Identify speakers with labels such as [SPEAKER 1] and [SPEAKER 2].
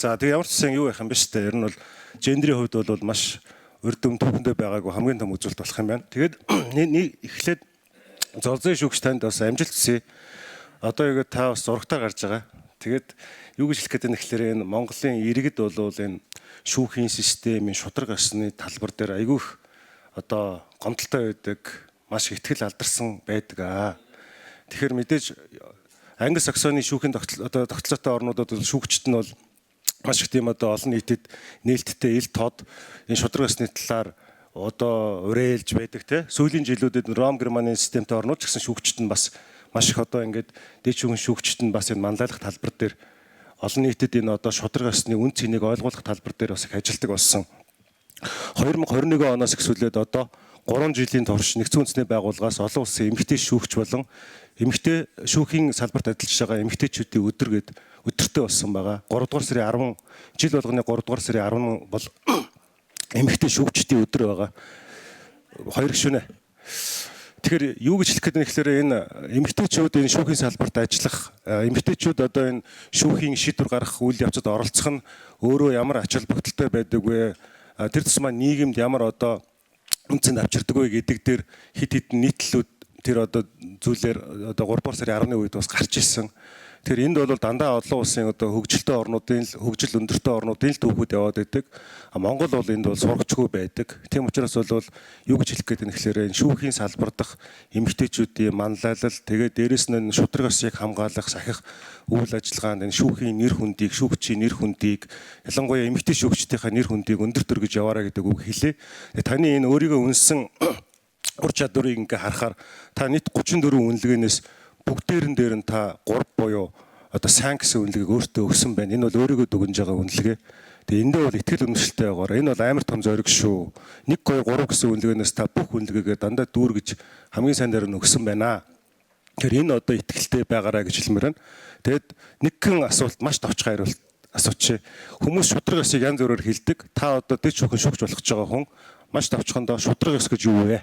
[SPEAKER 1] За тэгээ ямар ч гэсэн юу байх юм бэ штэ. Ер нь бол гендрийн хувьд бол маш урд өмнөдөө байгаагүй хамгийн том үзүүлэлт болох юм байна. Тэгээд эхлээд золзын шүүгч танд бас амжилт хүсье. Одоо яг та бас зурагтаа гарч байгаа. Тэгээд юу гэж хэлэх гээд байна гэхээр энэ Монголын иргэд бол энэ шүүхийн системийн шударга гарсны талбар дээр айгүйх одоо гомдолтой байдаг, маш ихтгэл алдарсан байдаг аа. Тэгэхээр мэдээж Англи Саксоны шүүхийн тогтолцоотой орнуудад шүүгчд нь бол маш их тийм одоо олон нийтэд нээлттэй ил тод энэ шударга гарсны талаар одоо уриалж байдаг те. Сүүлийн жилүүдэд Ром Германы системтэй орнууд ч гэсэн шүүгчд нь бас маш их одоо ингээд дээд шүүгэн шүүгчд нь бас энэ манлайлах талбар дээр олон нийтэд энэ одоо шударга гарсны үн цэнийг ойлгуулах талбар дээр бас их ажилтдаг болсон. 2021 оноос эхлээд одоо 3 жилийн турш нэгдсэн үндэсний байгууллагаас олон улсын эмэгтэй шүүгч болон эмэгтэй шүүхийн салбарт ажиллаж байгаа эмэгтэйчүүдийн өдөр гээд өдөртөө болсон байгаа. 3 дугаар сарын 10 жил болгоны 3 дугаар сарын 10 бол эмэгтэй шүүгчдийн өдөр байгаа. Хоёр гишүүнэ. Тэгэхээр юу гэж хэлэх гээд байна гэхээр энэ эмэгтэйчүүд энэ шүүхийн салбарт ажиллах, эмэгтэйчүүд одоо энэ шүүхийн шийдвэр гаргах үйл явцад оролцох нь өөрөө ямар ач холбогдолтой байдаг вэ? Тэр тусмаа нийгэмд ямар одоо үнцэнд авчирдаг вэ гэдэг дээр хид хідэн нийтлэлүүд тэр одоо зүйлээр одоо 3 дугаар сарын 10-ны үед бас гарч ирсэн. Тэгэхээр энд бол дандаа олон улсын одоо хөгжилтэй орнуудын хөгжил өндөртэй орнуудын л түүхүүд яваад байдаг. Монгол бол энд бол сургачгүй байдаг. Тийм учраас бол юу гэж хэлэх гээд байна гэхээр энэ шүүхийн салбар дах эмэгтэйчүүдийн манлайлал тэгээд дээрэс нь шударга гарсыг хамгаалах, сахих үйл ажиллагаанд энэ шүүхийн нэр хүндийг, шүүгчийн нэр хүндийг, ялангуяа эмэгтэй шүүгчдийнхээ нэр хүндийг өндөр төргөж яваарай гэдэг үг хэлээ. Таны энэ өөрийгөө үнсэн ур чадварыг ингээ харахаар та нийт 34 үнэлгээнээс бүгдээрэн дээр нь та 3 буюу одоо сайн гэсэн үнэлгээг өөртөө өгсөн байна. Энэ бол өөрийгөө дүгнж байгаа үнэлгээ. Тэгээ эндээ бол ихтгэл үнэмшилтэй байгаарай. Энэ бол амар том зориг шүү. 1 2 3 гэсэн үнэлгээнээс та бүх үнэлгээгээ дандаа дүүргэж хамгийн сайн дээр нь өгсөн байна. Тэгэхээр энэ одоо ихтгэлтэй байгаарай гэж хэлмээр байна. Тэгэд нэгэн асуулт маш товчхон хариулт асуучих. Хүмүүс шударга гарсыг янз бүрээр хэлдэг. Та одоо дэд шүүхэн шүүгч болох гэж байгаа хүн маш товчхондоо шударга гарс гэж юу вэ?